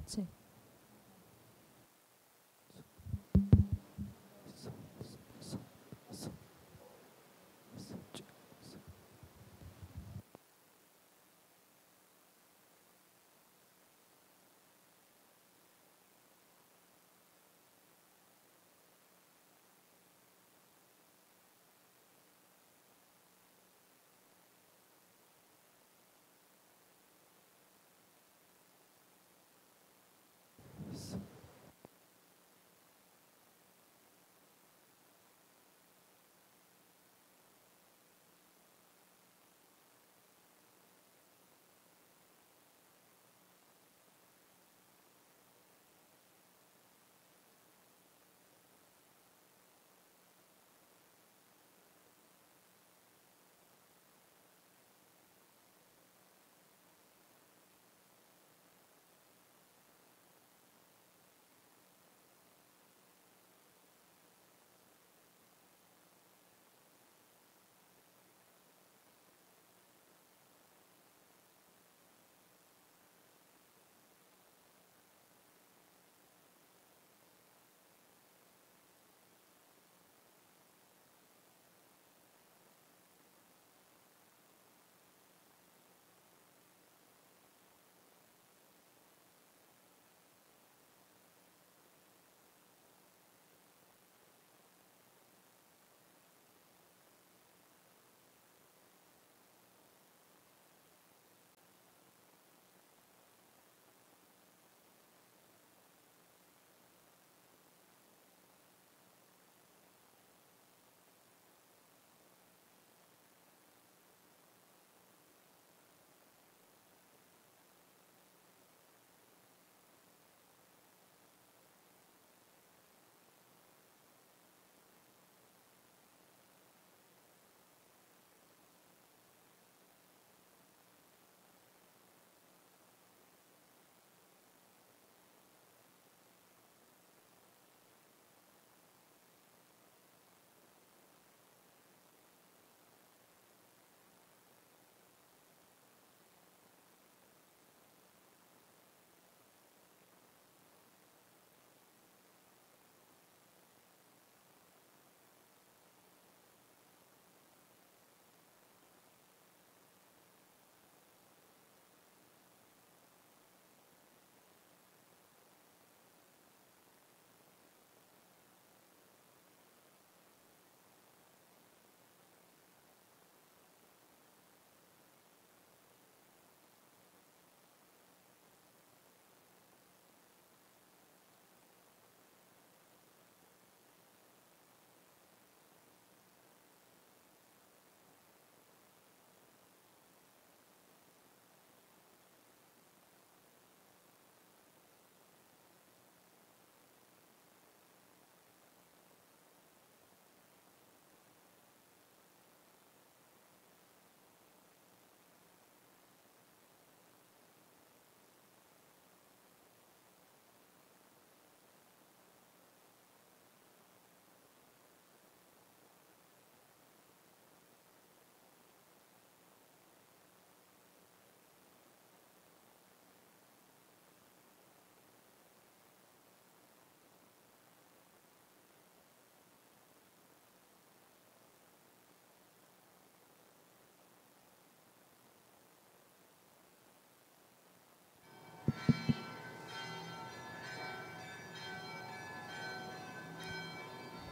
Sí.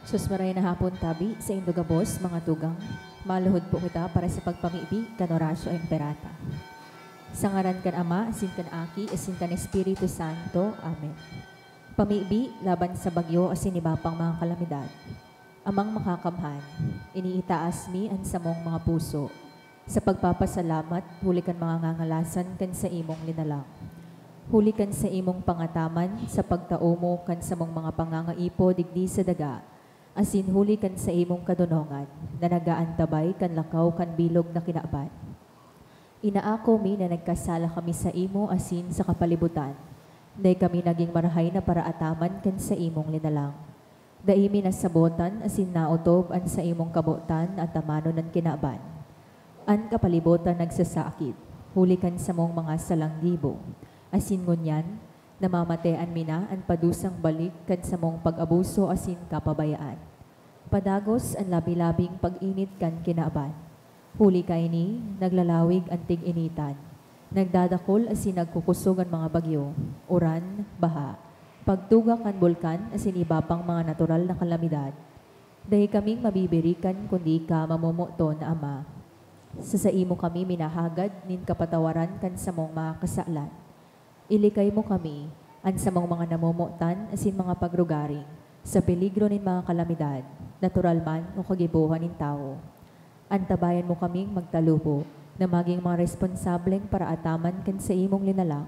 Sus maray na hapon tabi sa Indogabos, mga tugang. Maluhod po kita para sa pagpamibi kan Horacio Emperata. Sa ngaran kan Ama, asin kan Aki, asin kan Espiritu Santo. Amen. Pamibi laban sa bagyo asin ibapang mga kalamidad. Amang makakamhan, iniitaas mi ang samong mga puso. Sa pagpapasalamat, huli kan mga ngangalasan kan sa imong linalang. Huli kan sa imong pangataman, sa pagtao mo kan samong mga pangangaipo digdi sa daga. Asin huli kan sa imong kadunongan, na nagaantabay kan lakaw kan bilog na kinaban. Inaako mi na nagkasala kami sa imo asin sa kapalibutan, na kami naging marahay na paraataman kan sa imong linalang. Daimi na sabotan asin nautob an sa imong kabutan at tamano ng kinaban. An kapalibutan nagsasakit, huli kan sa mong mga salanggibo. Asin ngunyan, Namamatean mina ang padusang balik kan sa mong pag-abuso asin kapabayaan. Padagos ang labi-labing pag-init kan kinaaban. Huli ka ini, naglalawig ang tig-initan. Nagdadakol asin nagkukusog ang mga bagyo, uran, baha. Pagtugak kan bulkan asin iba pang mga natural na kalamidad. Dahil kaming mabibirikan kundi ka mamumuto na Ama. Sa imo kami minahagad nin kapatawaran kan sa mong mga kasalan. Ilikay mo kami, an sa mga namumutan asin mga pagrugaring, sa peligro nin mga kalamidad, natural man o kagibuhan nin tao. Antabayan mo kaming magtalubo, na maging mga responsableng para ataman kan sa imong linalang,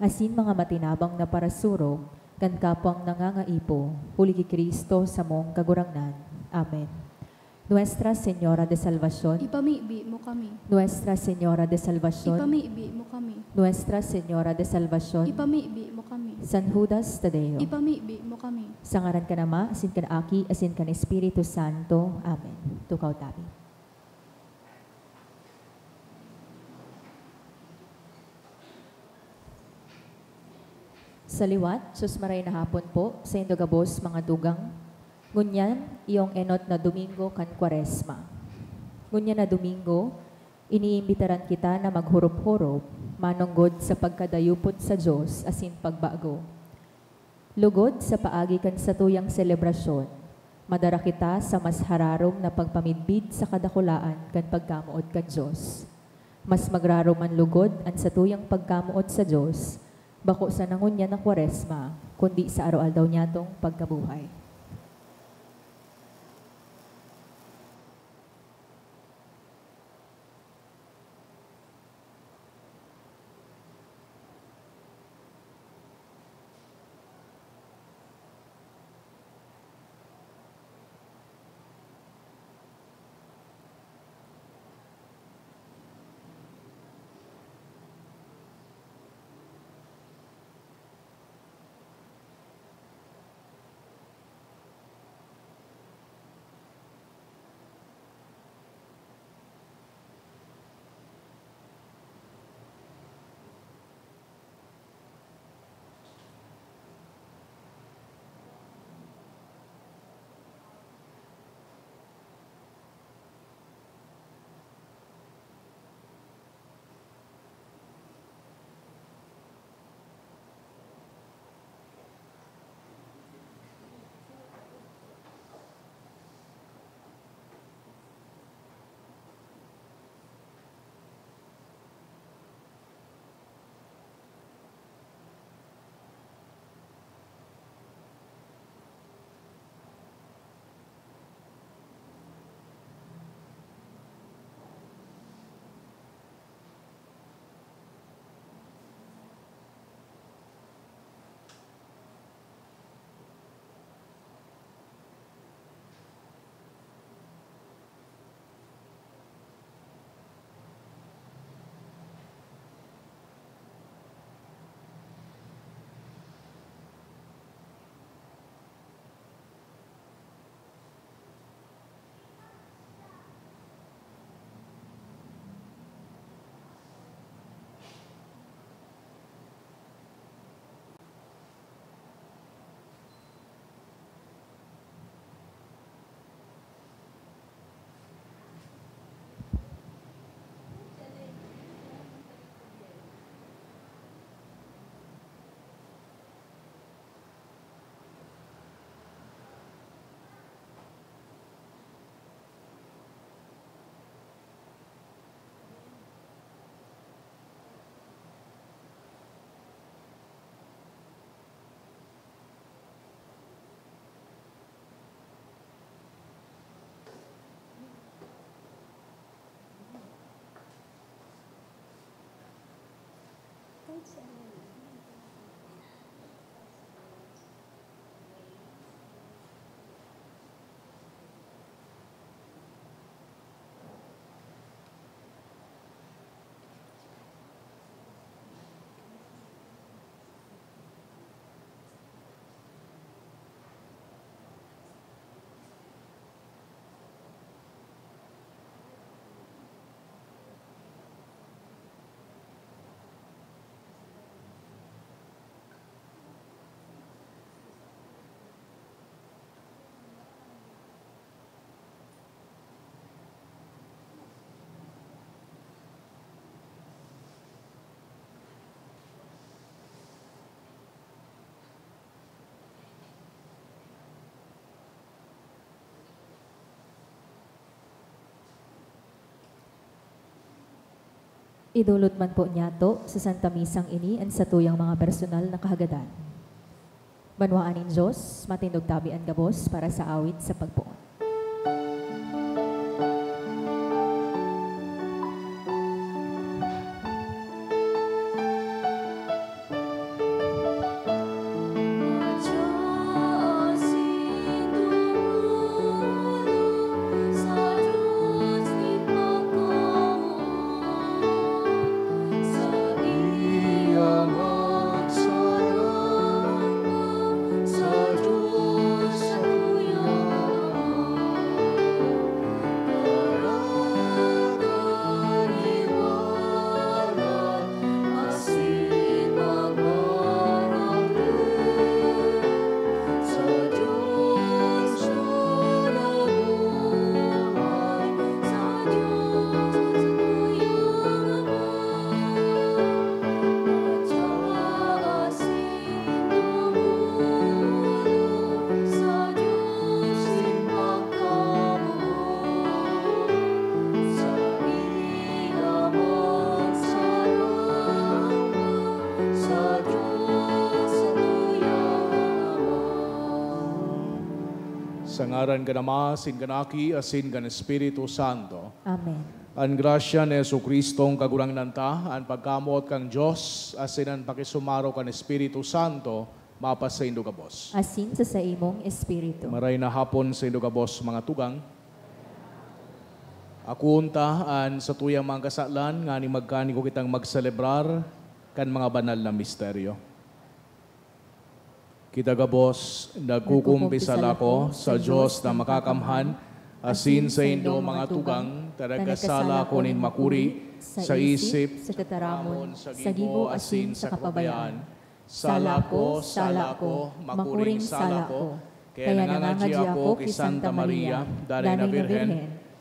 asin mga matinabang na parasurog, kan kapwang nangangaipo, huli ki Kristo sa mong kagurangnan. Amen. Nuestra Señora de Salvación, Ipamibi mo kami. Nuestra Señora de Salvación, Ipamibi mo kami. Nuestra Señora de Salvación, Ipamibi mo kami. San Judas Tadeo, Ipamibi mo kami. sa ngaran ka na Ma, asin ka na Aki, asin ka na Espiritu Santo. Amen. Tukaw tabi. Sa liwat, susmaray na hapon po, sa indogabos mga dugang, ngunyan, iyong enot na Domingo kan Kwaresma. Ngunyan na Domingo, iniimbitaran kita na maghurup-hurup, manunggod sa pagkadayupot sa Diyos, asin pagbago. Lugod sa paagi kan sa tuyang selebrasyon, madara kita sa mas hararom na pagpamidbid sa kadakulaan kan pagkamuot kan Diyos. Mas magrarom ang lugod an sa tuyang pagkamuot sa Diyos, bako sa nangunya na Kwaresma, kundi sa araw-aldaw niya tong pagkabuhay. Idulot man po niya to sa Santa Misang ini ang sa tuyang mga personal na kahagadan. Banwaan in Diyos, matindog tabian gabos para sa awit sa pagpuon. Sa ngaran ka Ama, sin kanaki, asin kan Espiritu Santo. Amen. Ang grasya ni Jesucristong kagurang nanta, ang pagkamot kang Diyos, asin ang pakisumaro kan Espiritu Santo, mapas sa Indugabos. Asin sa imong espiritu. Maray na hapon sa Indugabos mga tugang. Akunta an sa tuyang mga kasalan, nga ni magkani ko kitang magselebrar kan mga banal na misteryo. Kita gabos, nagkukumpisal ako sa Diyos na makakamhan, asin sa indo mga tugang, taragkasala ko nin makuri, sa isip, sa tataramon, sa gibo, asin sa kapabayaan. Sala ko, makuring sala ko, kaya nangangadya ako kay Santa Maria, Danay na Birhen,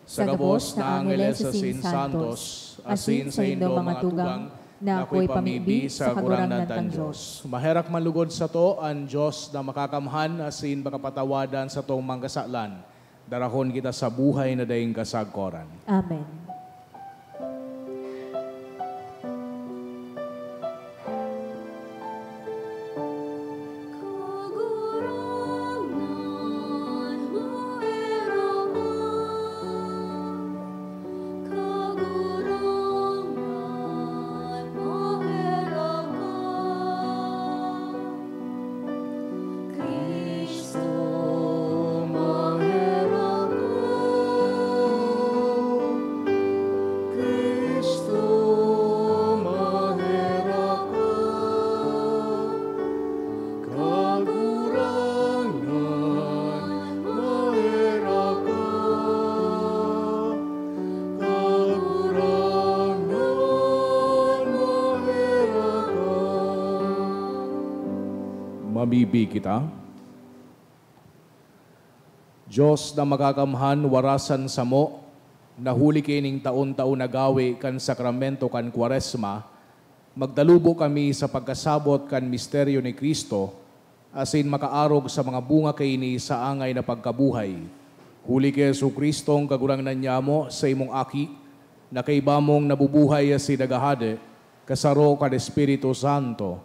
sa gabos na Angeles asin Santos, asin sa indo mga tugang, na ako'y pamibi sa kagurangan ng Diyos. Maherak malugod sa to ang Diyos na makakamhan asin makapatawadan sa tong mangkasalan. Darahon kita sa buhay na daing kasagkoran. Amen. Mabibi kita. Diyos na makakamhan warasan sa mo, nahuli kining taon-taon na gawi kan sakramento kan Kwaresma, magdalubo kami sa pagkasabot kan misteryo ni Kristo, asin makaarog sa mga bunga kaini sa angay na pagkabuhay. Huli kay Jesucristong kagurangnan niya mo sa imong aki, na kay bamong nabubuhay si dagahade, kasaro kan Espiritu Santo,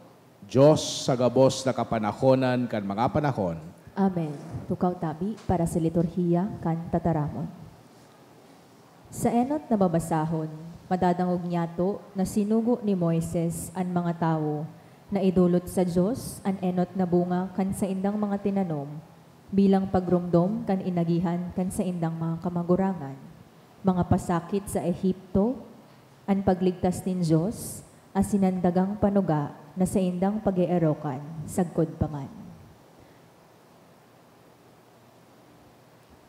Diyos sa gabos na kapanahonan kan mga panahon. Amen. Tukaw tabi para sa liturhiya kan tataramon. Sa enot na babasahon, madadangog niya to na sinugo ni Moises ang mga tao na idulot sa Diyos ang enot na bunga kan sa indang mga tinanom bilang pagrumdom kan inagihan kan sa indang mga kamagurangan, mga pasakit sa Ehipto, ang pagligtas nin Diyos, asinandagang panuga na sa indang pag-eerokan, sagkod paman.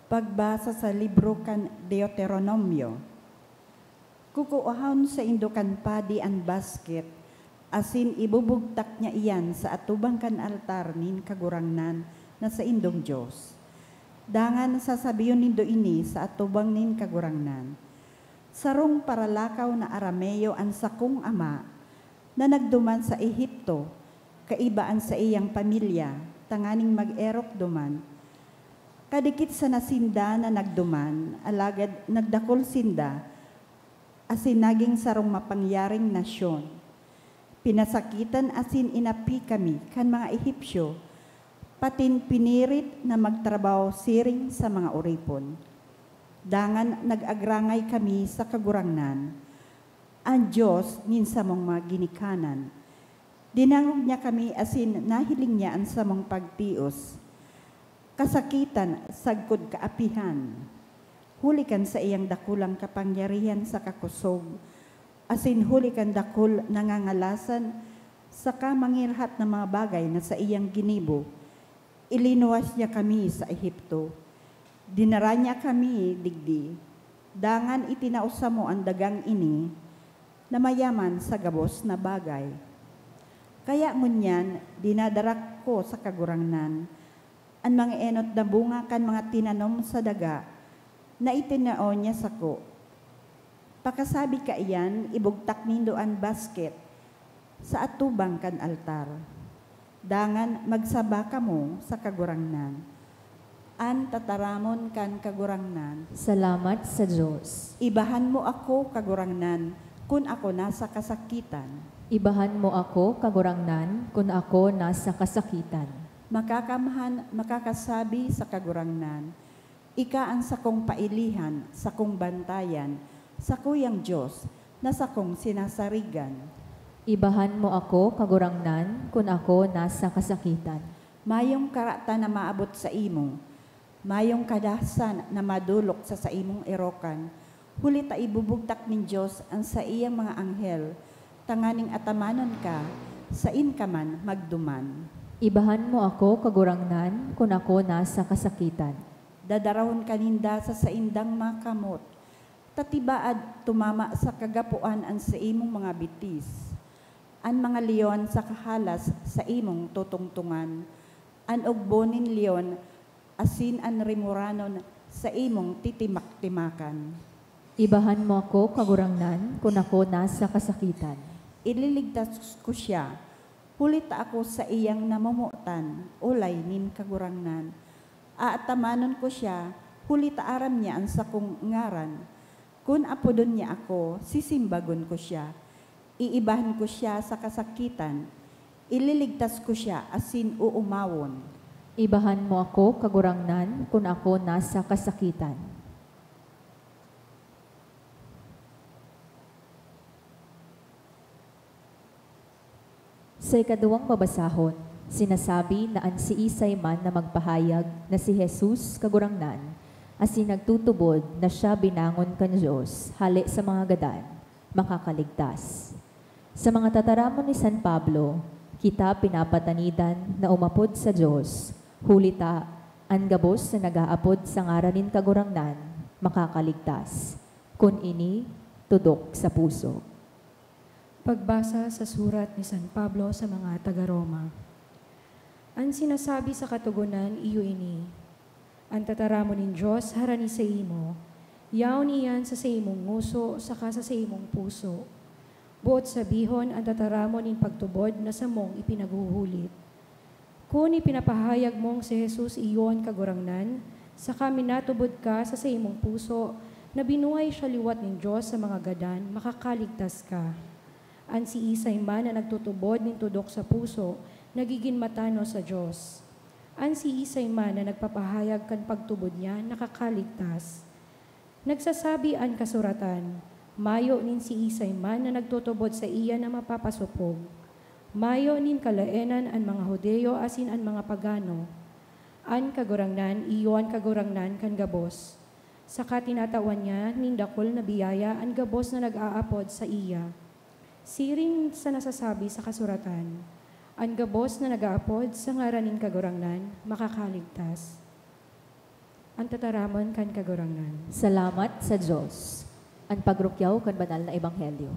Pagbasa sa libro kan Deuteronomio. Kukuahon sa indukan padi an basket, asin ibubugtak niya iyan sa atubang kan altar nin kagurangnan na sa indong Diyos. Dangan sasabiyon nindo ini sa atubang nin kagurangnan. Sarong paralakaw na Arameo ang sakong ama, na nagduman sa Ehipto, kaibaan sa iyang pamilya, tanganing mag-erok duman. Kadikit sa nasinda na nagduman, alagad nagdakol sinda, asin naging sarong mapangyaring nasyon. Pinasakitan asin inapi kami kan mga Ehipsyo, patin pinirit na magtrabaho siring sa mga uripon. Dangan nag-agrangay kami sa kagurangnan. Ang Diyos minsa mong mga ginikanan. Dinangog niya kami asin nahiling niya ang samong pagtios. Kasakitan, sagkod kaapihan. Hulikan sa iyang dakulang kapangyarihan sa kakusog. Asin hulikan dakul nangangalasan sa kamangirhat na mga bagay na sa iyang ginibo. Ilinuwas niya kami sa Ehipto. Dinara niya kami digdi. Dangan itinausa mo ang dagang ini na mayaman sa gabos na bagay. Kaya ngunyan, dinadarak ko sa kagurangnan ang mga enot na bunga kan mga tinanom sa daga na itinao niya sa ko. Pakasabi ka iyan, ibugtak nindo ang basket sa atubang kan altar. Dangan magsaba ka mo sa kagurangnan. An tataramon kan kagurangnan. Salamat sa Diyos. Ibahan mo ako kagurangnan kung ako nasa kasakitan. Ibahan mo ako, kagurangnan, kung ako nasa kasakitan. Makakamahan, makakasabi sa kagurangnan. Ika ang sakong pailihan, sakong bantayan, sa kuyang Diyos, na sakong sinasarigan. Ibahan mo ako, kagurangnan, kung ako nasa kasakitan. Mayong karata na maabot sa imong, mayong kadasan na madulok sa imong erokan, huli ta ibubugtak nin Diyos ang sa iyang mga anghel, tanganing atamanon ka, sa inkaman magduman. Ibahan mo ako, kagurangnan, kung ako nasa kasakitan. Dadarahon kaninda sa saindang makamot, tatibaad tumama sa kagapuan ang sa imong mga bitis. Ang mga leon sa kahalas sa imong tutungtungan. An ogbonin leon, asin an rimuranon sa imong titimak-timakan. Ibahan mo ako, kagurangnan, kung ako nasa kasakitan. Ililigtas ko siya, hulit ako sa iyang namumutan, ulay nin kagurangnan. Aatamanon ko siya, hulit aram niya ang sakong ngaran. Kung apodon niya ako, sisimbagon ko siya. Iibahan ko siya sa kasakitan. Ililigtas ko siya asin uumawon. Ibahan mo ako, kagurangnan, kung ako nasa kasakitan. Sa ikaduwang babasahon, sinasabi na ang si Isay man na magpahayag na si Jesus kagurangnan, asin nagtutubod na siya binangon kan Diyos, hali sa mga gadan, makakaligtas. Sa mga tataramon ni San Pablo, kita pinapatanidan na umapod sa Diyos, hulita ang gabos na nag-aapod sa ngaranin kagurangnan, makakaligtas. Kun ini, tudok sa puso. Pagbasa sa surat ni San Pablo sa mga taga-Roma. Ang sinasabi sa katugunan iyo ini, ang tataramon ng Diyos harani sa imo, yaon iyan sa imong nguso saka sa imong puso. Buot sabihon ang tataramon ng pagtubod na sa mong ipinaguhulit. Kung ipinapahayag mong si Jesus iyon kagurangnan, saka minatubod ka sa imong puso na binuhay siya liwat ng Diyos sa mga gadan, makakaligtas ka. Ang si Isay man na nagtutubod ng tudok sa puso, nagiging matano sa Diyos. Ang si Isay man na nagpapahayag kan pagtubod niya, nakakaligtas. Nagsasabi ang kasuratan, mayo nin si Isay man na nagtutubod sa iya na mapapasupog. Mayo nin kalaenan ang mga Hudeo asin ang mga pagano. An kagurangnan, iyon kagurangnan kan gabos. Saka tinatawan niya nin dakol na biyaya ang gabos na nag-aapod sa iya. Siring sa nasasabi sa kasuratan, ang gabos na nag-aapod sa ngaraning kagurangnan, makakaligtas. Ang tataramon kan kagurangnan. Salamat sa Diyos. Ang pagrukyaw kan banal na ebanghelyo.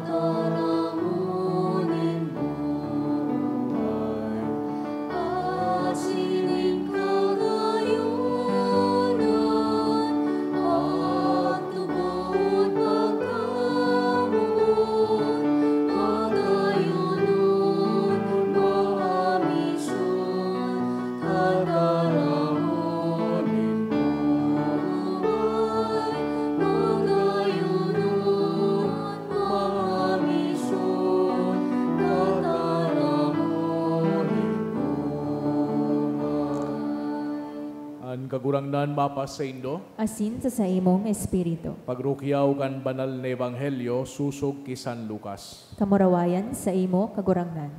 Kataramunin kagurangnan mapas sa Indo, asin sa imong espiritu. pagrukyaw kan banal na ebanghelyo, susog ki San Lucas. Kamurawayan sa imo kagurangnan.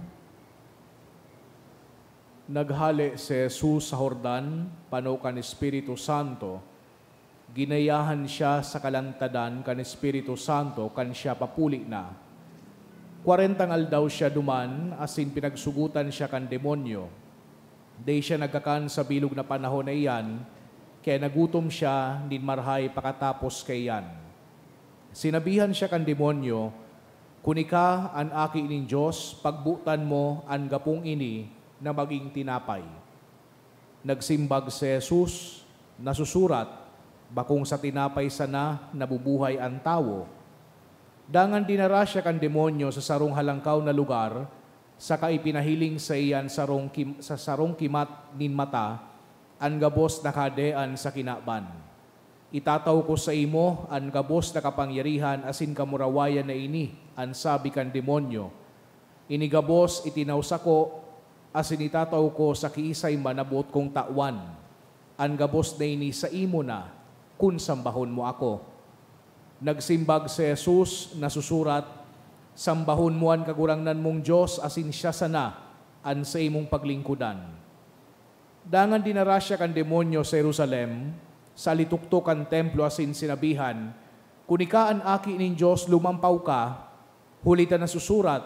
Naghali si Jesus sa Jordan, pano kan Espiritu Santo, ginayahan siya sa kalantadan kan Espiritu Santo, kan siya papuli na. 40 aldaw siya duman, asin pinagsugutan siya kan demonyo. Day siya nagkakan sa bilog na panahon na iyan, kaya nagutom siya, ninmarhay pakatapos kay iyan. Sinabihan siya kan demonyo, kunika an aki ning Diyos, pagbutan mo an gapong ini na maging tinapay. Nagsimbag si Jesus, nasusurat, bakong sa tinapay sana nabubuhay ang tao. Dangan dinara siya kan demonyo sa sarong halangkaw na lugar, saka ipinahiling sa iyan sa sarong kimat nin mata, an gabos na kadean sa kinaban. Itataw ko sa imo, an gabos na kapangyarihan, asin kamurawayan na ini, an sabi kan demonyo. Inigabos itinawsa ko, asin itataw ko sa kiisay manabot kong tawan. An gabos na ini sa imo na, kun sambahon mo ako. Nagsimbag si Jesus, nasusurat, sambahon mo ang kagurangnan mong Diyos, asin siya sana, an sa imong paglingkudan. Dangan dinara siya kan demonyo sa Jerusalem, sa lituktok kan templo, asin sinabihan, kunika an aki ning Diyos, lumampaw ka, hulita na susurat,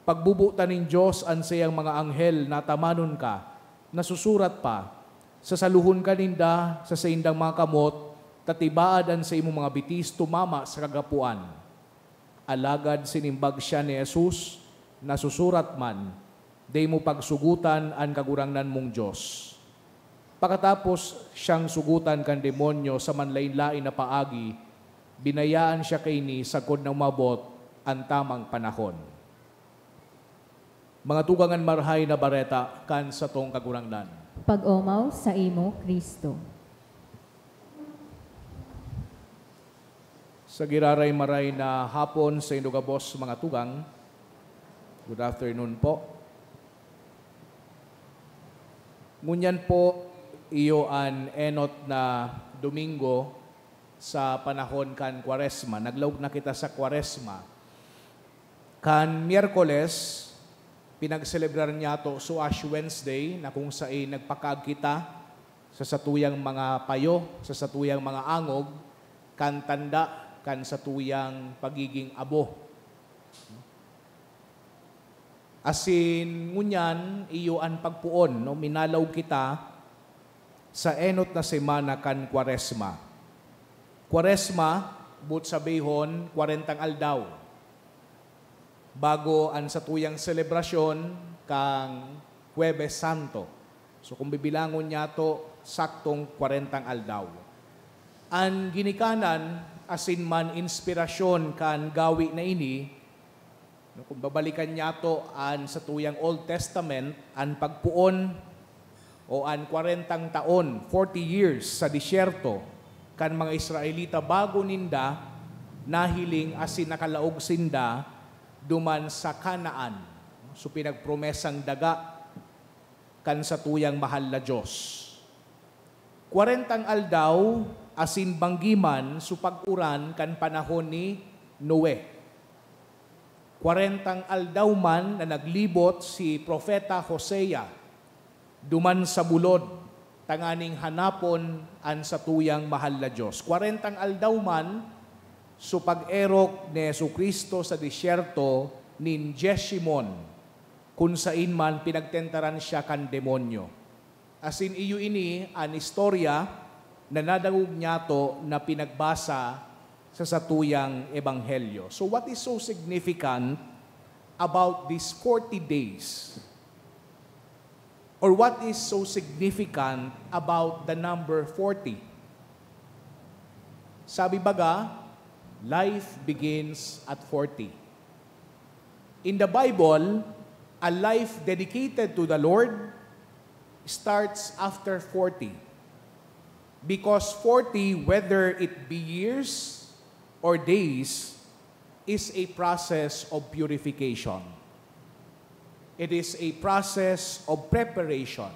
pagbubutan ning Diyos an sayang mga anghel, natamanon ka, nasusurat pa, sasaluhon ka ninda, sa saindang mga kamot, tatibaadan sa imong mga bitis, tumama sa kagapuan. Alagad sinimbag siya ni Jesus, nasusurat man, day mo pagsugutan ang kagurangnan mong Diyos. Pagkatapos siyang sugutan kan demonyo sa manlain-lain na paagi, binayaan siya kay ni sagkod na umabot ang tamang panahon. Mga tugangan marhay na bareta kan sa tong kagurangnan. Pag-omaw sa imo, Kristo. Sa giraray-maray na hapon sa Indogabos mga tugang, good afternoon po. Ngunyan po iyo an enot na Domingo sa panahon kan Kwaresma. Naglaog na kita sa Kwaresma. Kan Miyerkules, pinagselebrar niya to so Ash Wednesday na kung saan nagpakag kita sa satuyang mga payo, sa satuyang mga angog, kan tanda, kan sa tuyang pagiging abo. Asin ngunyan, iyo an pagpuon, no? Minalaw kita sa enot na semana kan Kwaresma. Kwaresma, but sabihon, 40 aldaw. Bago an sa tuyang selebrasyon kang Huwebes Santo. So kung bibilangon niya to, saktong 40 aldaw. Ang ginikanan, asin man inspirasyon kan gawi na ini, no, kung babalikan niya to an sa tuyang Old Testament, an pagpuon o an 40 taon, 40 years sa disyerto, kan mga Israelita bago ninda, nahiling asin nakalaog sinda, duman sa Kanaan. So pinagpromesang daga, kan sa tuyang mahal na Diyos. 40 aldaw, asin banggiman supag-uran kan panahon ni Noe. 40 aldaw man na naglibot si Propeta Hosea, duman sa bulod, tanganing hanapon an sa tuyang mahal na Diyos. 40 aldaw man supag-erok ni Jesucristo sa disyerto nin Jeshimon, kung sain man pinagtentaran siya kan demonyo. Asin iyo ini an istorya na nadangog niya to na pinagbasa sa satuyang ebanghelyo. So what is so significant about these 40 days? Or what is so significant about the number 40? Sabi baga, life begins at 40. In the Bible, a life dedicated to the Lord starts after 40. Because 40, whether it be years or days, is a process of purification. It is a process of preparation.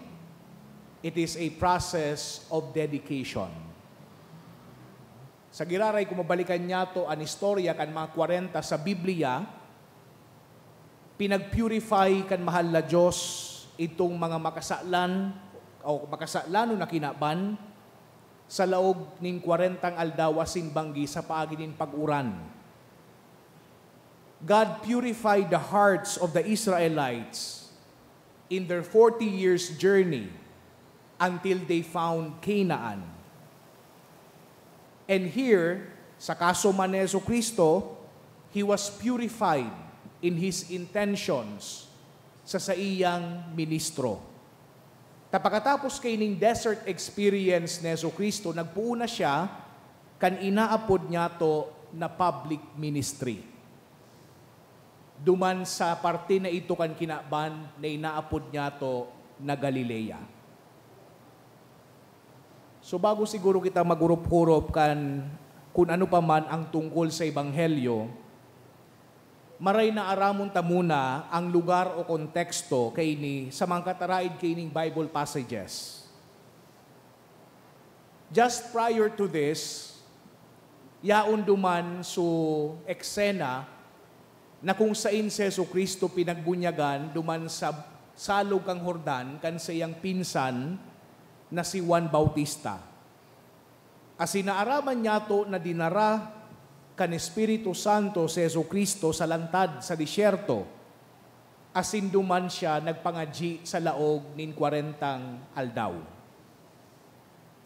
It is a process of dedication. Sa giraray, kung mabalikan niya to ang istorya kan mga 40 sa Biblia, pinag-purify kan mahal na Diyos itong mga makasaklan o makasaklano na kinaban sa laog ning 40 aldaw asin banggi sa paagi nin pag-uran. God purified the hearts of the Israelites in their 40 years journey until they found Canaan. And here, sa kaso man ni Jesucristo, He was purified in His intentions sa iyang ministro. Tapakatapos kaining desert experience ni Jesucristo, nagpuuna siya kan inaapod niya to na public ministry. Duman sa parte na ito kan kinaban na inaapod niya to na Galilea. So bago siguro kita magurup-hurup kan kung ano pa man ang tungkol sa Ebanghelyo, maray na aramon ta muna ang lugar o konteksto kay ni sa mga kataraid kay ning Bible passages. Just prior to this, yaon duman so eksena na kung sain si Jesucristo pinagbunyagan duman sa salog kang Jordan kan sa iyang pinsan na si Juan Bautista. As inaaraman niya to na dinara kan Espiritu Santo si Jesucristo sa lantad sa disyerto, asin duman siya nagpangadji sa laog nin 40 aldaw.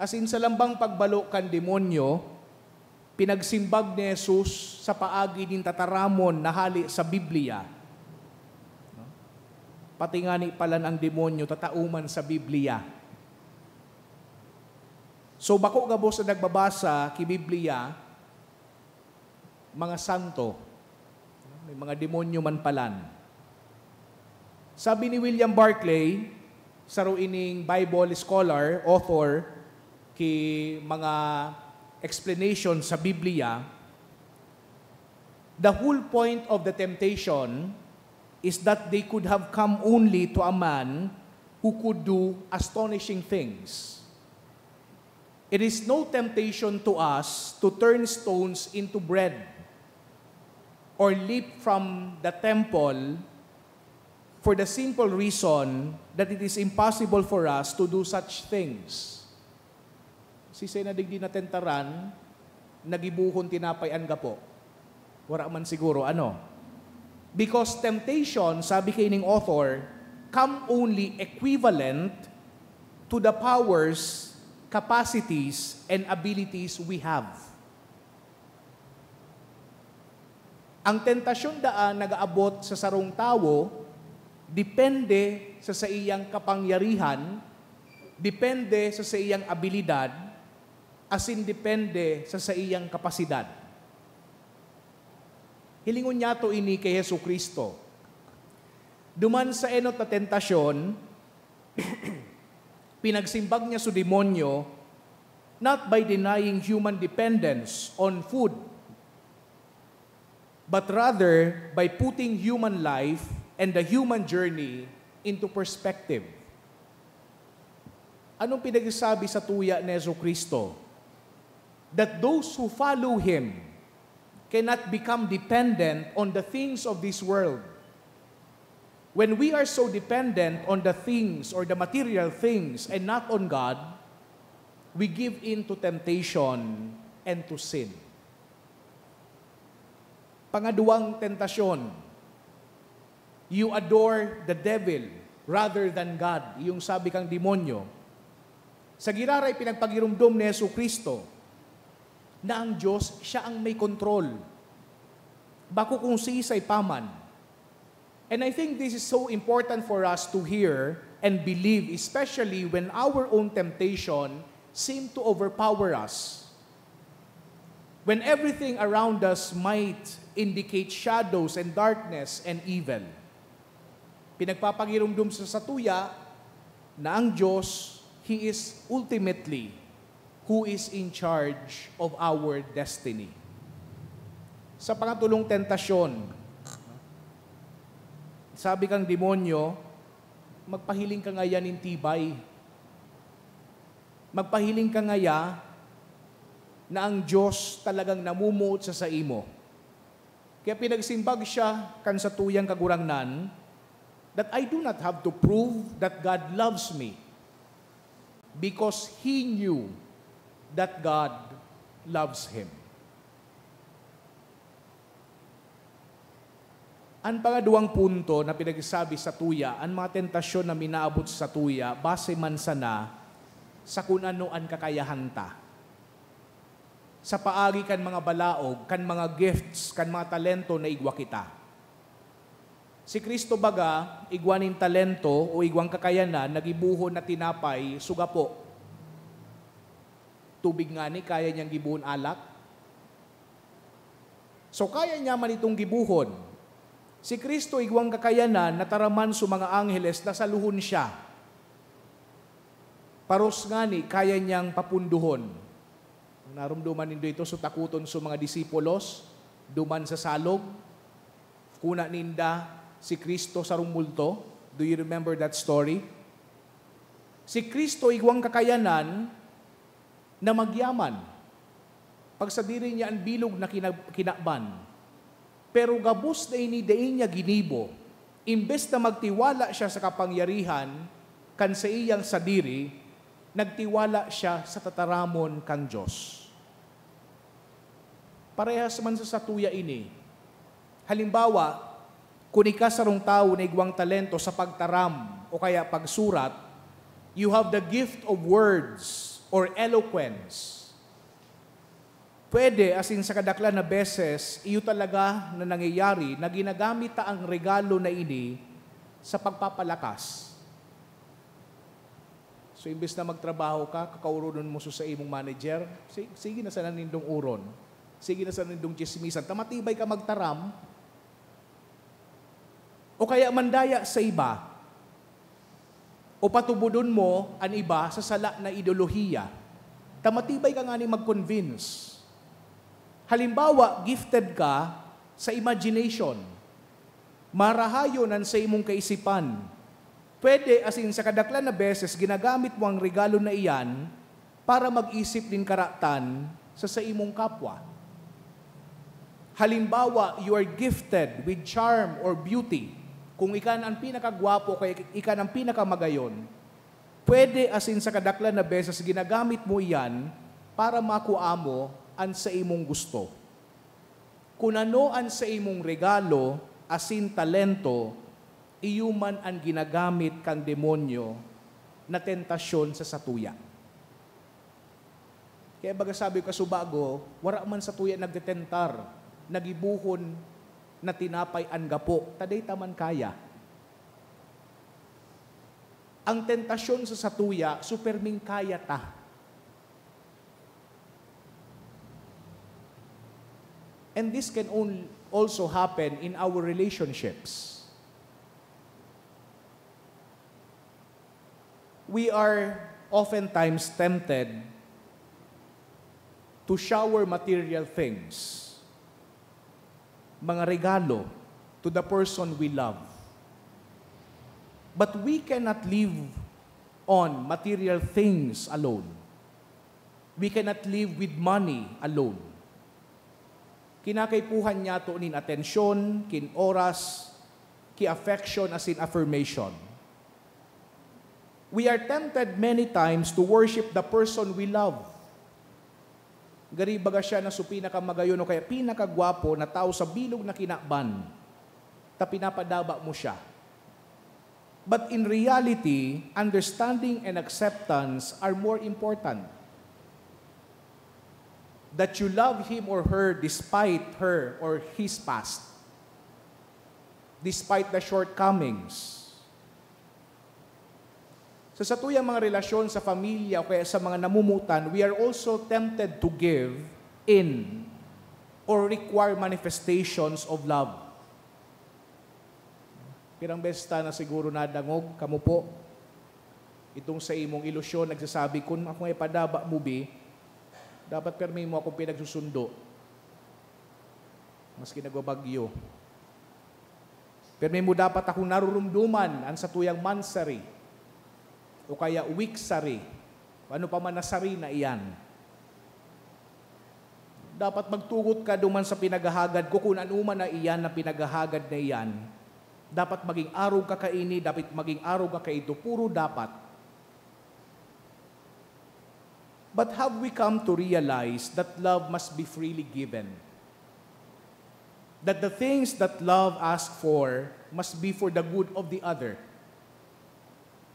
Asin sa lambang pagbalo kan demonyo, pinagsimbag ni Jesus sa paagi nin tataramon na hali sa Biblia. Pati nga ni palan ang demonyo tatauman sa Biblia. So bako gabo sa nagbabasa ki Biblia, mga santo, may mga demonyo man palan. Sabi ni William Barclay, sa ining Bible scholar, author, ki mga explanation sa Biblia, the whole point of the temptation is that they could have come only to a man who could do astonishing things. It is no temptation to us to turn stones into bread or leap from the temple for the simple reason that it is impossible for us to do such things. Si na digdi na tentaran, nagibuhon tinapay ang gapo. Wala man siguro, ano? Because temptation, sabi kay ning author, come only equivalent to the powers, capacities, and abilities we have. Ang tentasyon daan nagaabot sa sarong tao, depende sa iyang kapangyarihan, depende sa iyang abilidad, asin depende sa iyang kapasidad. Hilingon niya to ini kay Jesucristo. Duman sa enot na tentasyon, pinagsimbag niya sa demonyo, not by denying human dependence on food, but rather by putting human life and the human journey into perspective. Anong pinagsasabi sa tuya ni Jesucristo? That those who follow Him cannot become dependent on the things of this world. When we are so dependent on the things or the material things and not on God, we give in to temptation and to sin. Pangaduang tentasyon, you adore the devil rather than God. Yung sabi kang demonyo. Sa giraray pinagpagirumdum ni Jesucristo na ang Diyos, siya ang may control. Bako kung siisay paman. And I think this is so important for us to hear and believe, especially when our own temptation seem to overpower us. When everything around us might indicate shadows and darkness and evil. Pinagpapagirumdum sa tuya na ang Diyos, He is ultimately who is in charge of our destiny. Sa pangatulong tentasyon, sabi kang demonyo, magpahiling ka ngayon in tibay. magpahiling ka ngaya na ang Diyos talagang namumuot sa imo. Kaya pinagsimbag siya kan sa tuyang kagurangnan that I do not have to prove that God loves me because he knew that God loves him. Ang pangaduang punto na pinagsasabi sa tuya, ang mga tentasyon na minaabot sa tuya, base man sana sa kung ano ang kakayahan ta. Sa paagi kan mga balaog, kan mga gifts, kan mga talento na igwa kita. Si Kristo baga, igwaning talento o igwang kakayanan, nagibuhon na tinapay, sugapo. Tubig nga ni, kaya niyang gibuhon alak. So kaya niya man itong gibuhon. Si Kristo igwang kakayanan, nataraman sa mga angheles, nasa luhon siya. Paros nga ni, kaya niyang papunduhon. Narumduman nindo ito, so takuton sa mga disipulos, duman sa salog, kuna ninda si Kristo sa rumulto. Do you remember that story? Si Kristo igwang kakayanan na magyaman. Pag sa diri niya ang bilog na kinakban. Pero gabos na inidain niya ginibo, imbes na magtiwala siya sa kapangyarihan, kan sa iyang sadiri, nagtiwala siya sa tataramon kang Diyos. Parehas man sa satuya ini. Halimbawa, kung ika sarong tao na igwang talento sa pagtaram o kaya pagsurat, you have the gift of words or eloquence. Pwede, asin sa kadaklan na beses, iyo talaga na nangyayari na ginagamit ta ang regalo na ini sa pagpapalakas. So, imbes na magtrabaho ka, kakaurunon mo sa imong manager, sige na sa nanindong uron. Sige na sa nanindong chismisan. Tamatibay ka magtaram. O kaya mandaya sa iba. O patubudon mo ang iba sa sala na ideolohiya. Tamatibay ka nga ni mag-convince. Halimbawa, gifted ka sa imagination. Marahayonan sa imong kaisipan. Pwede, asin sa kadaklan na beses, ginagamit mo ang regalo na iyan para mag-isip din karatan sa imong kapwa. Halimbawa, you are gifted with charm or beauty. Kung ikan ang pinakagwapo, kaya ikan ang pinakamagayon, pwede, asin sa kadaklan na beses, ginagamit mo iyan para makuha mo ang sa imong gusto. Kung ano ang sa imong regalo, asin talento, iyuman ang ginagamit kang demonyo na tentasyon sa satuya. Kaya baga sabi ko kasubago, wala man sa tuya nagdetentar, nagibuhon na tinapay ang gapo, taday taman kaya. Ang tentasyon sa satuya, superming kaya ta. And this can also happen in our relationships. We are oftentimes tempted to shower material things, mga regalo, to the person we love. But we cannot live on material things alone. We cannot live with money alone. Kinakaipuhan niya to nin atensyon, kin oras, ki affection as in affirmation. We are tempted many times to worship the person we love. Gari baga siya na pinakamagayon o kaya pinakagwapo na tao sa bilog na kinakban, ta pinapadaba mo siya. But in reality, understanding and acceptance are more important. That you love him or her despite her or his past, despite the shortcomings. Sa tuyang mga relasyon sa pamilya o kaya sa mga namumutan, we are also tempted to give in or require manifestations of love. Pirang besta na siguro nadangog, kamo po, itong sa imong ilusyon, nagsasabi, kung ako ay padaba mo, dapat permi mo akong pinagsusundo. Maski nagwabagyo. Permi mo dapat akong narurumduman ang sa tuyang mansari o kaya wiksari ano pa man nasari na iyan. Dapat magtugot ka duman sa pinagahagad ko, kung anuman na iyan na pinagahagad na iyan. Dapat maging araw ka kaini, dapat maging araw ka kaito, puro dapat. But have we come to realize that love must be freely given? That the things that love asks for must be for the good of the other.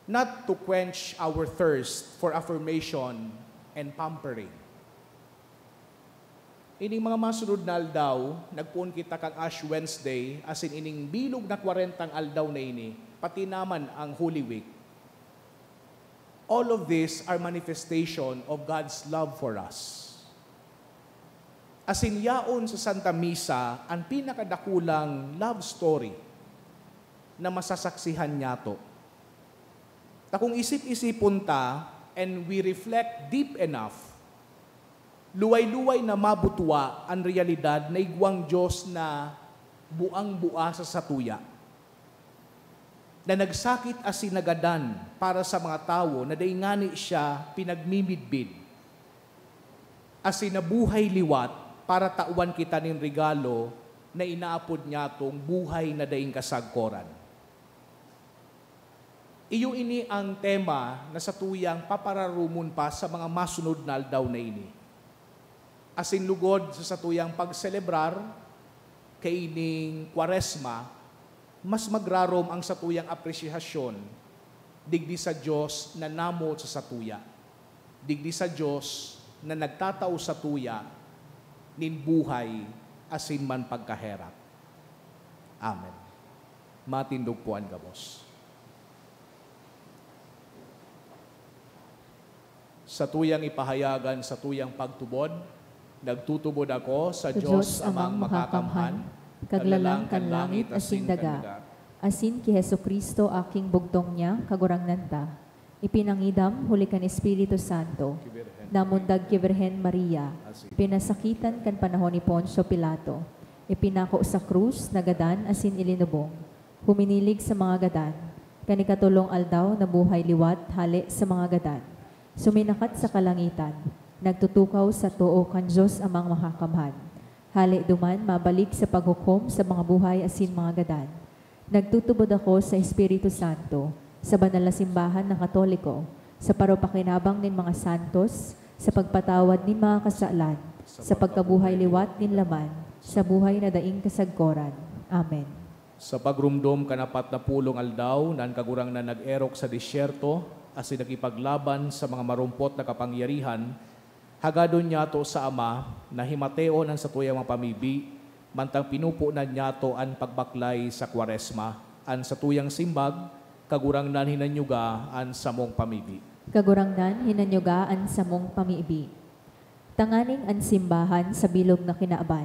Not to quench our thirst for affirmation and pampering. Ining mga masunod na aldaw, nagpuon kita kang Ash Wednesday, as in ining bilog na 40 aldaw na ini, pati naman ang Holy Week. All of these are manifestation of God's love for us. As in yaon sa Santa Misa, ang pinakadakulang love story na masasaksihan niya to. Ta kung isip-isipon ta, and we reflect deep enough, luway-luway na mabutwa ang realidad na igwang Diyos na buang-bua sa satuya. Na nagsakit as sinagadan para sa mga tao na daingani siya pinagmimidbid. As sinabuhay liwat para tauan kita ning regalo na inaapod niya tong buhay na daing kasagkoran. Iyo ini ang tema na sa tuyang papararumon pa sa mga masunod na aldaw na ini. Asin lugod sa tuyang pagselebrar kay ining Kwaresma, mas magrarom ang satuyang apresyasyon digdi sa Diyos na namo sa satuya. Digdi sa Diyos na nagtatao sa tuya nin buhay asin man pagkaherap. Amen. Matindog po ang gabos. Sa tuyang ipahayagan, sa tuyang pagtubod, nagtutubod ako sa Diyos amang makakamhan, kaglalang kan langit asin daga, asin ki Hesu Kristo aking bugtong niya, kagurangnan ta. Ipinangidam, huli kan Espiritu Santo, namundag ki Birhen Maria, pinasakitan kan panahon ni Poncio Pilato, ipinako sa krus, nagadan asin ilinubong, huminilig sa mga gadan, kanikatulong aldaw na buhay liwat, hali sa mga gadan, suminakat sa kalangitan, nagtutukaw sa tuo kan Diyos amang makakamhan. Hali duman, mabalik sa paghukom sa mga buhay asin mga gadan. Nagtutubod ako sa Espiritu Santo, sa banal na simbahan ng Katoliko, sa paropakinabang nin mga santos, sa pagpatawad nin mga kasalan, sa pagkabuhay liwat nin laman, sa buhay na daing kasagkoran. Amen. Sa pagrumdom kanapat na pulong aldaw, nan kagurang na nag-erok sa disyerto, asin nakipaglaban sa mga marumpot na kapangyarihan, hagadon niya to sa Ama na himateo ng sa tuyang mga pamibi, mantang pinupo na niya to ang pagbaklay sa Kwaresma, an sa tuyang simbag, kagurang nan hinanyuga an samong pamibi. Kagurang nan hinanyuga an samong pamibi. Tanganing an simbahan sa bilog na kinaaban,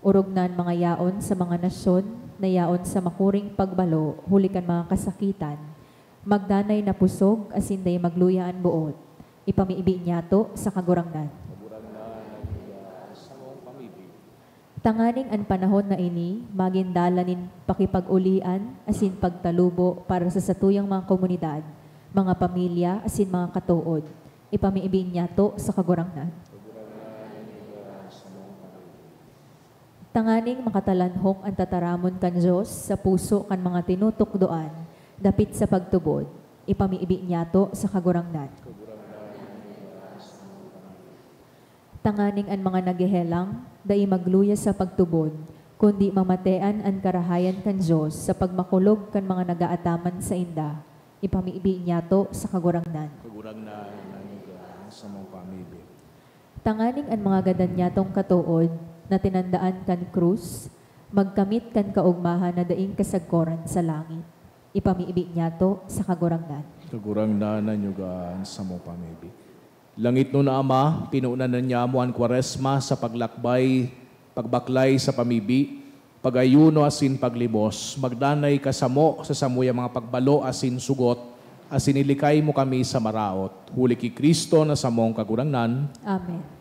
urugnan mga yaon sa mga nasyon, na yaon sa makuring pagbalo, hulikan mga kasakitan, magdanay na pusog, asinday magluyaan buot, ipamiibi niya to sa kagurangnan. Tanganing an panahon na ini, magindalanin pakipag-ulian, asin pagtalubo para sa satuyang mga komunidad, mga pamilya, asin mga katuod, ipamiibi niya to sa kagurangnan. Tanganing makatalanhok ang tataramon kan Diyos sa puso kan mga tinutukdoan, dapit sa pagtubod, ipamiibi niya to sa kagurangnan. Tanganing an mga nagihelang, dai magluya sa pagtubod, kundi mamatean ang karahayan kan Diyos sa pagmakulog kan mga nagaataman sa inda, ipamiibi niya to sa kagurangnan. Kagurangnan sa mga pamibi. Tanganing an mga gadan niya tong katuod, na tinandaan kan krus, magkamit kan kaugmahan na daing kasagkoran sa langit, ipamiibi niya to sa kagurangnan. Kagurangnan nanyugaan sa mga pamibi. Langit no na Ama, pinuunan na niya mo ang Kwaresma sa pagbaklay sa pamibi, pagayuno asin paglibos, magdanay kasamo sa samuya mga pagbalo asin sugot, asin ilikay mo kami sa maraot. Huli ki Kristo na samong kagurangnan. Amen.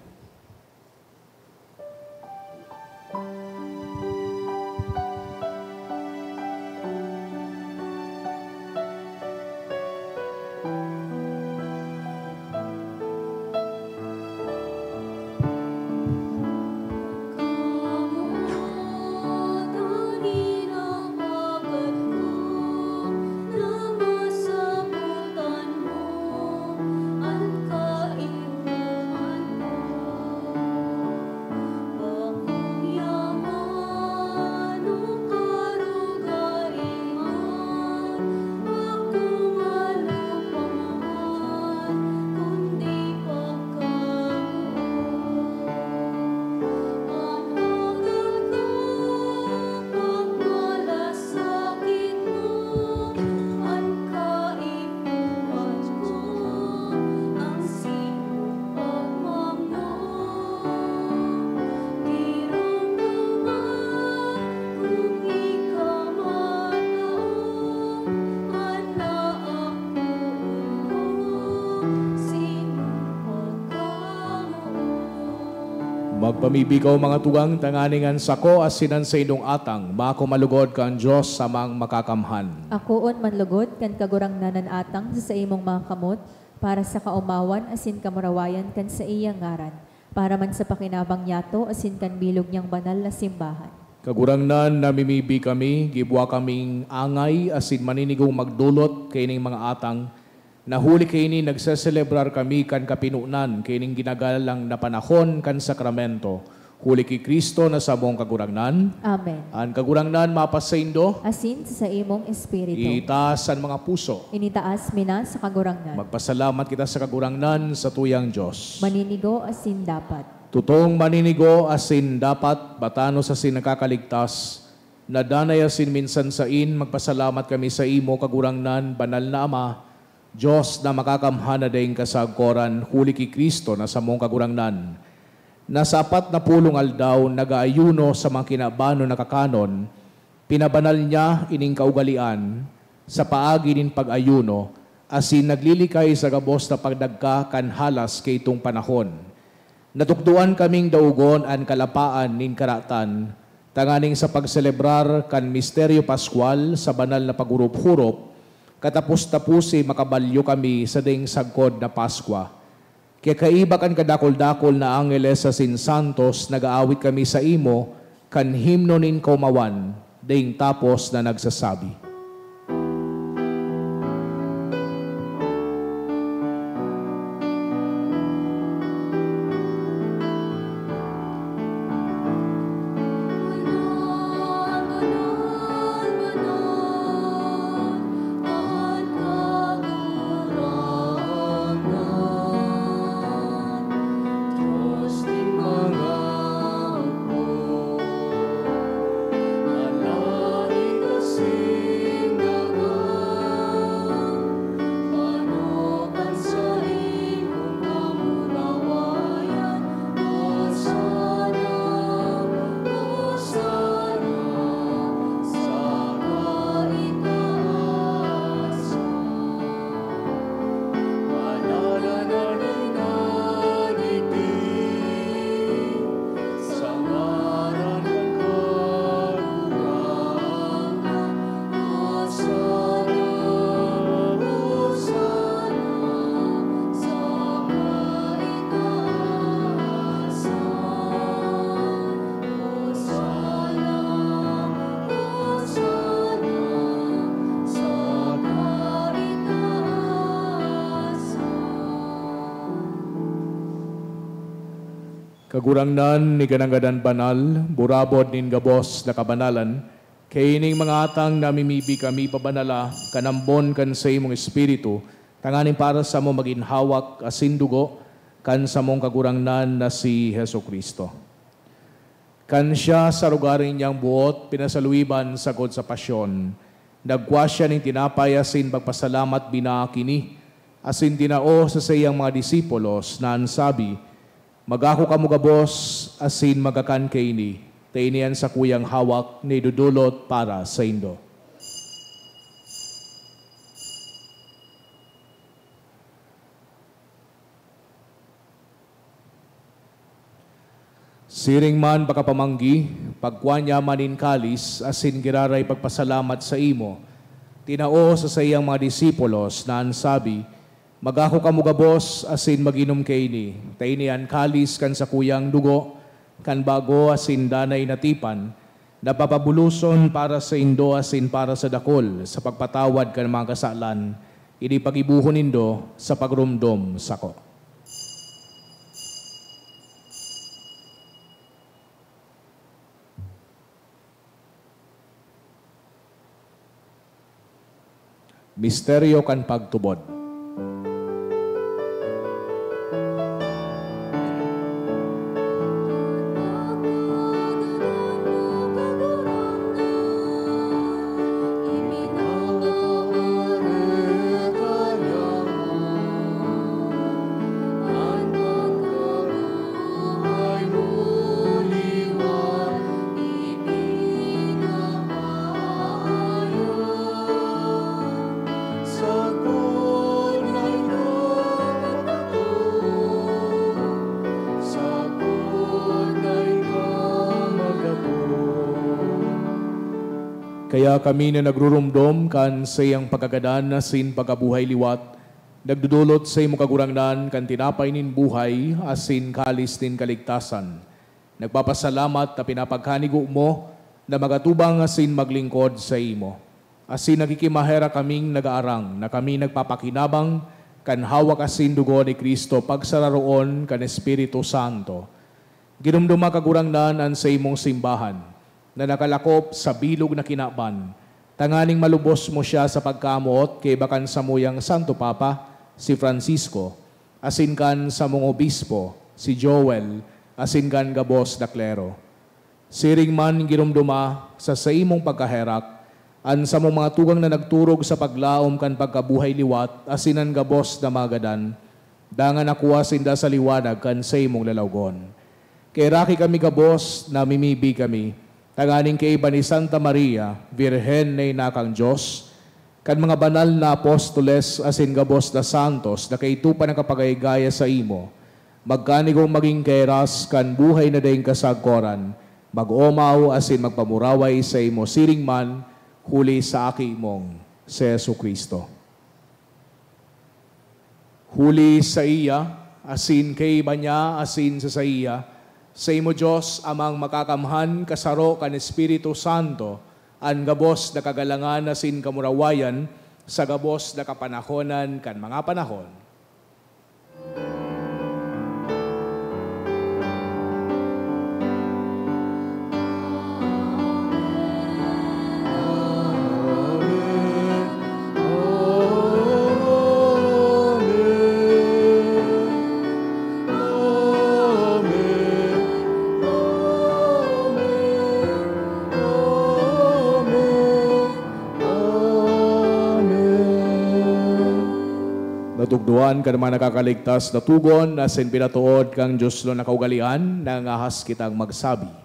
Magpamibikaw mga tugang tanganingan sako as sinan sa indong atang, mako malugod kang Diyos samang makakamhan. Akoon manlugod kan kagurang nanan atang sa imong mga kamot, para sa kaumawan asin kamurawayan kan sa iyang ngaran, para man sa pakinabang yato asin kan bilog niyang banal na simbahan. Kagurangnan namimibi kami, gibwa kaming angay asin maninigong magdulot kaining mga atang, nahuli kaini nagseselebrar kami kan kapinunan kaining ginagalang na panahon kan sakramento. Huli ki Kristo na sa mong kagurangnan. Amen. Ang kagurangnan mapasaindo, Asin sa imong espiritu. itaas ang mga puso. Initaas mina sa kagurangnan. Magpasalamat kita sa kagurangnan sa tuyang Diyos. Maninigo asin dapat. Tutong maninigo asin dapat batano sa sinakakaligtas. Nadanay asin minsan sa magpasalamat kami sa imo kagurangnan, banal na Ama, Diyos na makakamhana dayong kasagkoran, huli ki Kristo na sa mong kagurangnan. Nasa 40 aldaw, nagaayuno sa mga kinabano na kakanon, pinabanal niya ining kaugalian, sa paagi nin pag-ayuno, asin naglilikay sa gabos na pagdagka kan halas kay itong panahon. Natukduan kaming daugon an kalapaan nin karatan, tanganing sa pagselebrar kan misteryo Pascual sa banal na pagurup-hurup, katapos-tapusi makabalyo kami sa ding sagkod na Paskwa. Kaya kaiba kan kadakol-dakol na angeles sa sinsantos, nag-aawit kami sa imo, kan himno nin kaumawan, ding tapos na nagsasabi. Kagurangnan ni gananggadan banal, burabod nin gabos na kabanalan, kay ining mga atang namimibi kami pabanala, kanambon kan sa imong espiritu, tanganin para sa mo maginhawak asin dugo, kan sa mong kagurangnan na si Heso Kristo. Kan siya sa lugarin niyang buot, pinasaluiban sagod sa pasyon, nagwa siya ning tinapay asin pagpasalamat binakini, asin tinao sa sayang mga disipulos na ansabi, magako ka mo gabos, asin magakan kaini, tainian sa kuyang hawak, ni dudulot para sa indo. Siring man baka pamanggi, pagkwanya manin kalis, asin giraray pagpasalamat sa imo, tinao sa sayang mga disipulos na ansabi, magako ka mo gabos, asin maginom kaini, tainian kalis kan sa kuyang dugo, kan bago asin danay natipan, napapabuluson para sa indo asin para sa dakol, sa pagpatawad kan mga kasalan, ini pagibuhon indo sa pagrumdom sako. Misteryo kan pagtubod. Sa Kaya kami na nagrurumdom kan sa iyang pagkagadan na sin pagabuhay liwat, nagdudulot sa imo kagurangnan kan tinapay nin buhay asin kalis nin kaligtasan. Nagpapasalamat na pinapagkanigo mo na magatubang asin maglingkod sa imo. Asin nagkikimahera kaming nag-aarang na kami nagpapakinabang kan hawak asin dugo ni Kristo pagsararoon kan Espiritu Santo. Ginumduma kagurangnan an sa imong simbahan na nakalakop sa bilog na kinaban. Tanganing malubos mo siya sa pagkamot kay bakan sa muyang Santo Papa, si Francisco, asin kan sa mong obispo, si Joel, asin kan gabos na klero. Siring man ginumduma sa imong pagkaherak, an sa mong mga tugang na nagturog sa paglaom kan pagkabuhay liwat, asinan gabos na magadan, dangan nakuha sinda sa liwanag kan sa imong lalawgon. Kay raki kami gabos na mimibi kami, tanganing kay iba ni Santa Maria, Virhen na inakang Diyos, kan mga banal na apostoles asin gabos na santos na kay tupa ng kapagaygaya sa imo, magkanigong maging keras kan buhay na daing kasagkoran, mag-omaw asin magpamuraway sa imo siring man, huli sa aki mong si Yesu Kristo. Huli sa iya, asin kay iba niya, asin sa iya, sa imo Diyos amang makakamhan kasaro kan Espiritu Santo, an gabos na kagalangan asin kamurawayan, sa gabos na kapanahonan kan mga panahon. Natugduan ka naman nakakaligtas na tugon na sin pinatuod kang Diyos lo nakaugalian na ngahas kitang magsabi.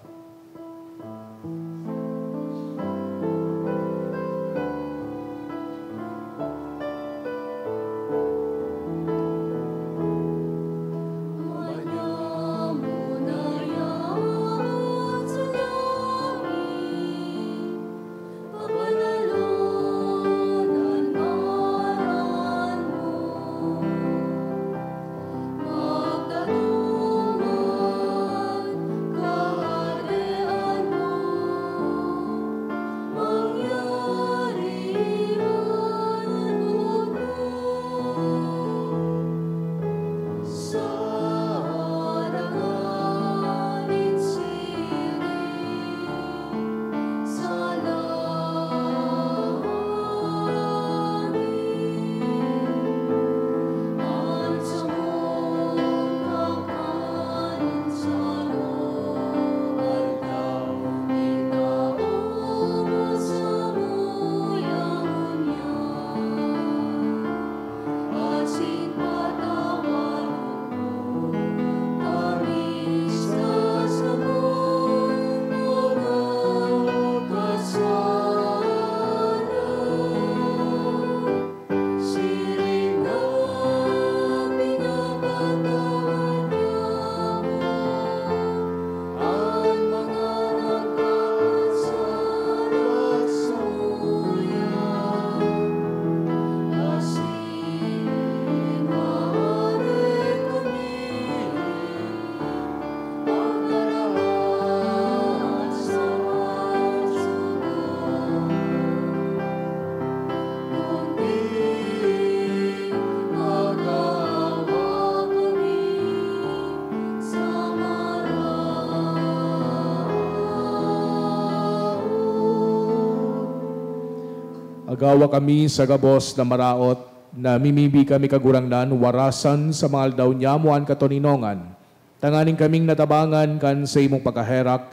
Agawa kami sa gabos na maraot, na mimibi kami kagurangnan, warasan sa mga aldaw nyamuan katoninongan. Tanganing kaming natabangan kan sa imong pagkaherak,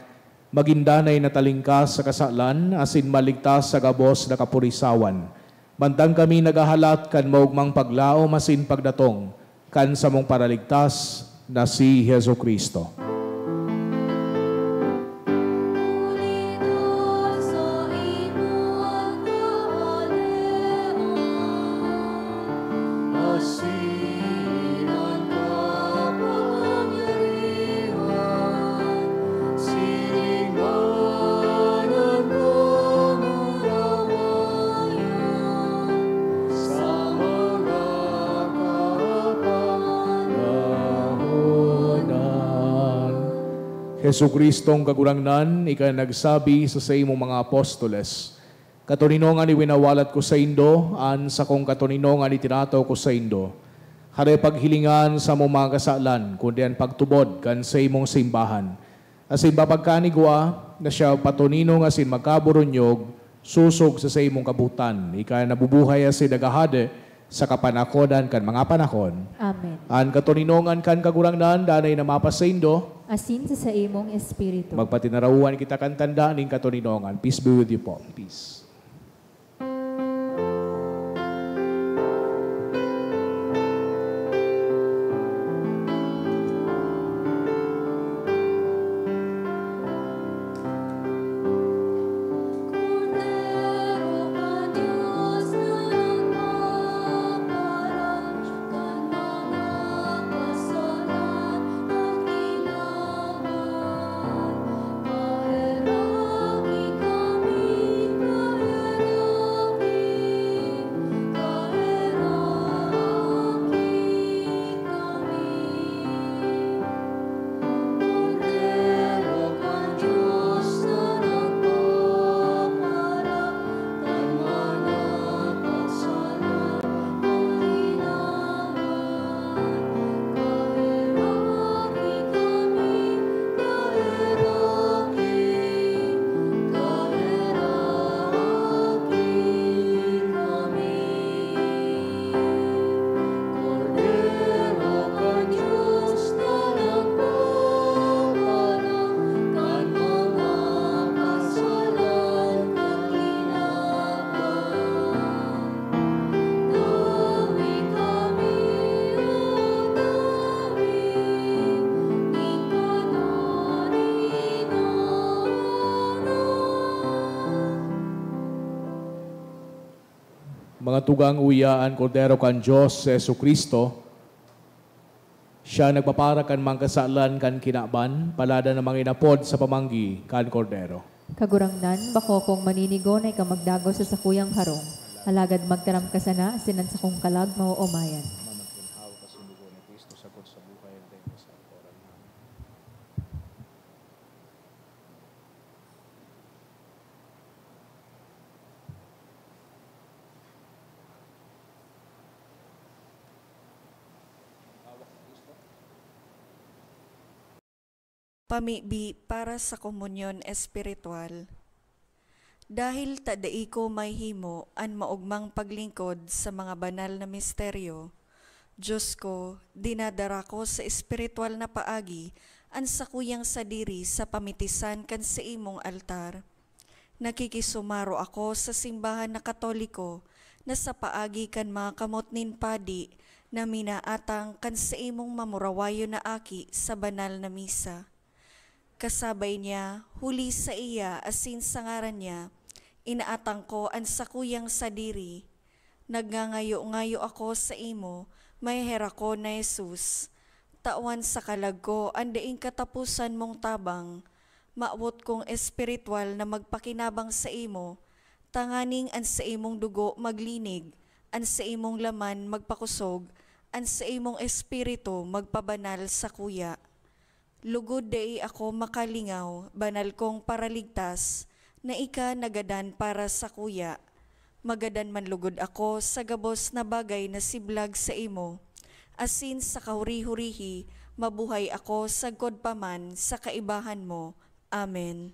magindanay na talingkas sa kasalan, asin maligtas sa gabos na kapurisawan. Bantang kami nagahalat kan maugmang paglaom asin pagdatong, kan sa mong paraligtas na si Hesu Kristo. Jesucristong kagurangnan, ika nagsabi sa imong mga apostoles, katuninongan iwinawalat ko sa indo, an sa kong katuninongan itinato ko sa indo. Hare paghilingan sa mong mga kasalan, kundi ang pagtubod kan sa imong simbahan. Asin babagkanigwa na siya patuninong asin magkaburunyog, susog sa imong kabutan. Ika nabubuhay asin nagahade sa kapanakodan kan mga panahon. Amen. An katuninongan kan kagurangnan, danay na mapasaindo, Asin sa imong espiritu. magpatinarawan kita kan tanda ning katuninongan. Peace be with you po. Peace. Mga tugang uyaan, Kordero kan Diyos, Jesucristo, siya nagpapara kan mga kasalan kan kinaban, palada na mga inapod sa pamanggi kan Kordero. Kagurangnan, bako kong maninigo na ikamagdagaw sa sakuyang harong. Alagad magtaram ka sana, sinan sa kong kalag mauumayan. Pamibi para sa komunyon espiritual. Dahil tadai ko may himo an maugmang paglingkod sa mga banal na misteryo, Diyos ko, dinadara ko sa espiritual na paagi an sakuyang sadiri sa pamitisan kan sa imong altar. Nakikisumaro ako sa simbahan na Katoliko na sa paagi kan mga kamot nin padi na minaatang kan sa imong mamurawayo na aki sa banal na misa. Kasabay niya, huli sa iya asin sa ngaran niya, inaatang ko ang sakuyang sadiri. Nagngangayo-ngayo ako sa imo, may hera ko na Jesus. Tawan sa kalag ko, andaing katapusan mong tabang. Maawot kong espiritual na magpakinabang sa imo, tanganing an sa imong dugo maglinig, an sa imong laman magpakusog, an sa imong espiritu magpabanal sa kuya. Lugod dai ako makalingaw, banal kong paraligtas, na ika nagadan para sa kuya. Magadan man lugod ako sa gabos na bagay na siblag sa imo. Asin sa kahuri-hurihi, mabuhay ako sagkod paman sa kaibahan mo. Amen.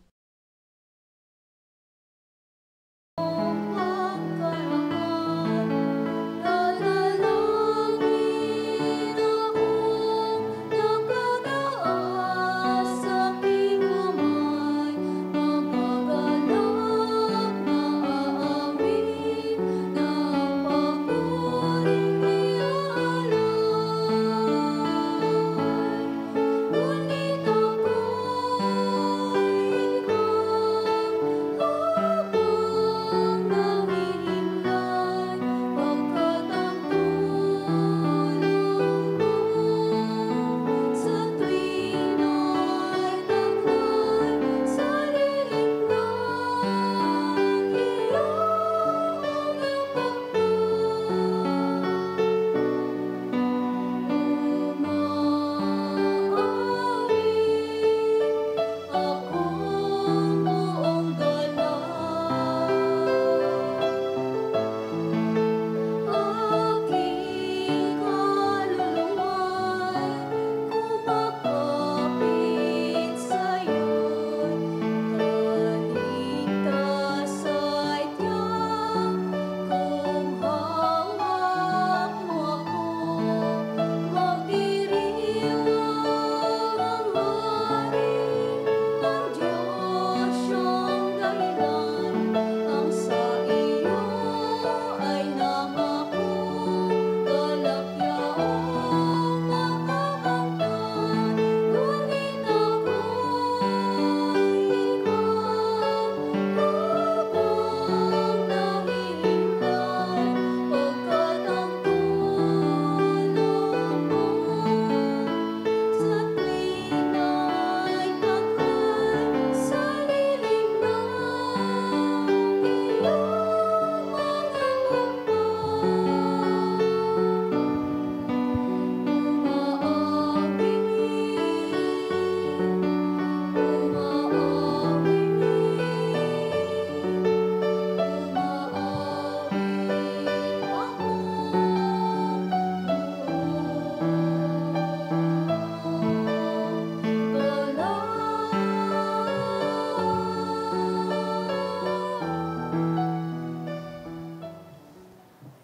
Ngunit ako'y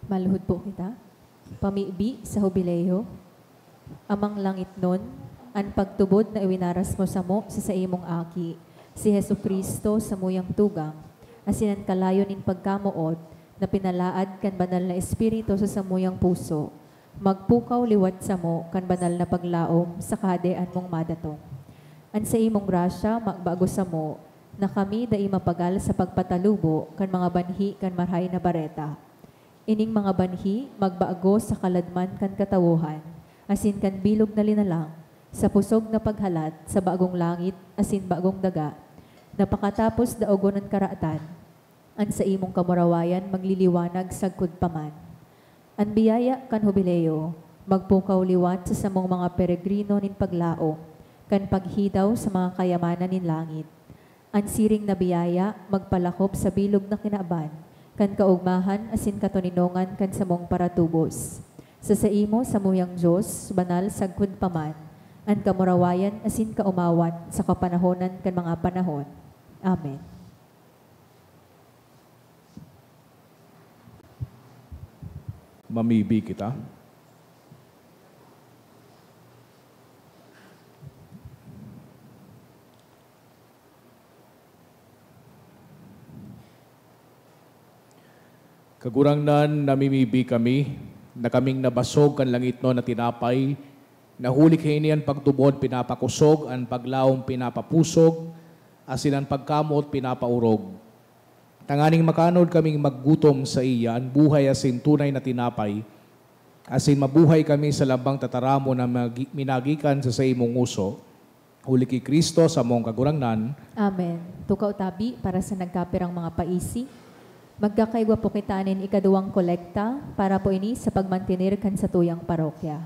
Maluhod po kita. Pamiibi sa hubileyo. Amang langit nun, ang pagtubod na iwinaras mo sa imong aki, si Hesu Kristo sa muyang tugang, asinan kalayo nin pagkamuot, na pinalaad kan banal na espiritu sa samuyang puso, magpukaw liwat sa mo kan banal na paglaom sa kadean mong madatong. An sa imong grasya, magbago sa mo, na kami dai mapagal sa pagpatalubo kan mga banhi kan marhay na bareta. Ining mga banhi, magbago sa kaladman kan katawuhan, asin kan bilog na linalang, sa pusog na paghalat sa bagong langit, asin bagong daga, napakatapos daogon ng karaatan, an sa imong kamurawayan magliliwanag sagkud paman. An biyaya kan hubileyo, magpukaw liwat sa samong mga peregrino nin paglaom, kan paghidaw sa mga kayamanan nin langit. An siring na biyaya, magpalakop sa bilog na kinaaban, kan kaugmahan asin katuninongan kan samong paratubos. Sa imo sa muyang Diyos, banal sagkud paman, an kamurawayan asin kaumawan sa kapanahonan kan mga panahon. Amen. Mamibi kita. Kagurangnan namimibi kami, na kaming nabasog kan langit no na tinapay, nahuli kayo niyan pagtubod pinapakusog, ang paglaom pinapapusog, asin ang pagkamot pinapaurog. Tanganing makanod kaming maggutom sa iyan, buhay asin tunay na tinapay, asin mabuhay kami sa labang tataramo na minagikan sa imong uso. Huli kay Kristo sa mong kagurangnan. Amen. Tukaw tabi para sa nagkapirang mga paisi. Magkakaigwa po kitanin ikaduwang kolekta para po ini sa pagmantinir kan sa tuyang parokya.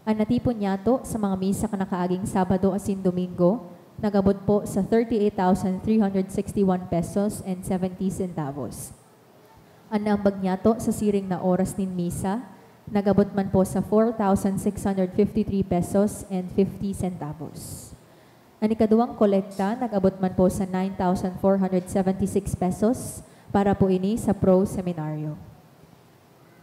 Ang natipon niyato sa mga misa kanakaaging Sabado asin Domingo, nagabot po sa 38,361 pesos and 70 centavos. Ang naambag niyato sa siring na oras nin misa, nagabot man po sa 4,653 pesos and 50 centavos. Ang ikaduwang kolekta, nagabot man po sa 9,476 pesos, para po ini sa Pro Seminaryo.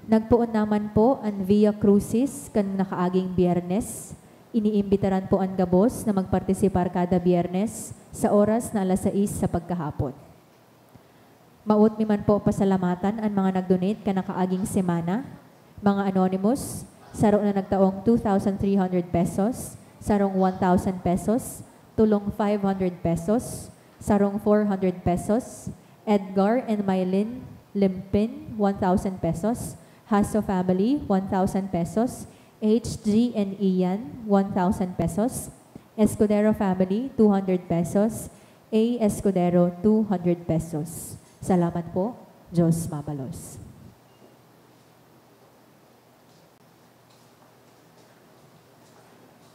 Nagpuon naman po ang Via Crucis kan nakaaging Biyernes. Iniimbitaran po ang gabos na magpartisipar kada Biyernes sa oras na 6:00 sa pagkahapon. Maut mi man po pasalamatan ang mga nagdonate kan nakaaging semana, mga anonymous, saro na nagtaong 2,300 pesos, sarong 1,000 pesos, tulong 500 pesos, sarong 400 pesos, Edgar and Mylene Limpin, 1,000 pesos. Hasso Family, 1,000 pesos. HG and Ian, 1,000 pesos. Escudero Family, 200 pesos. A. Escudero, 200 pesos. Salamat po. Diyos mabalos.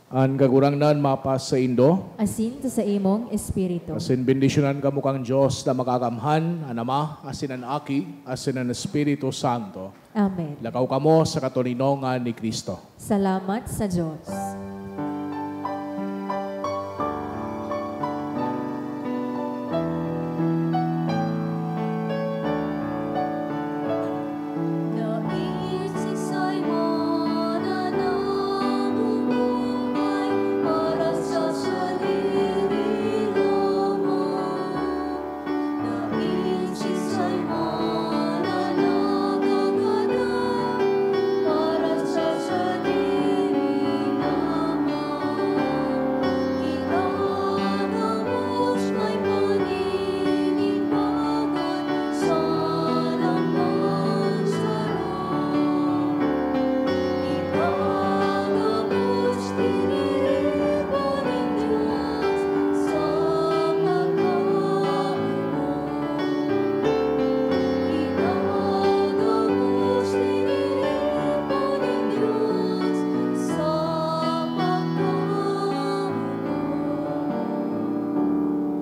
Ang kagurangnan mapas sa Indo. Asin sa imong espiritu. Asin bendisyonan ka mukang Diyos na makakamhan, ang Ama, asin ang Aki, asin ang Espiritu Santo. Amen. Lakaw kamo sa katuninongan ni Kristo. Salamat sa Diyos.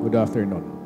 Good afternoon.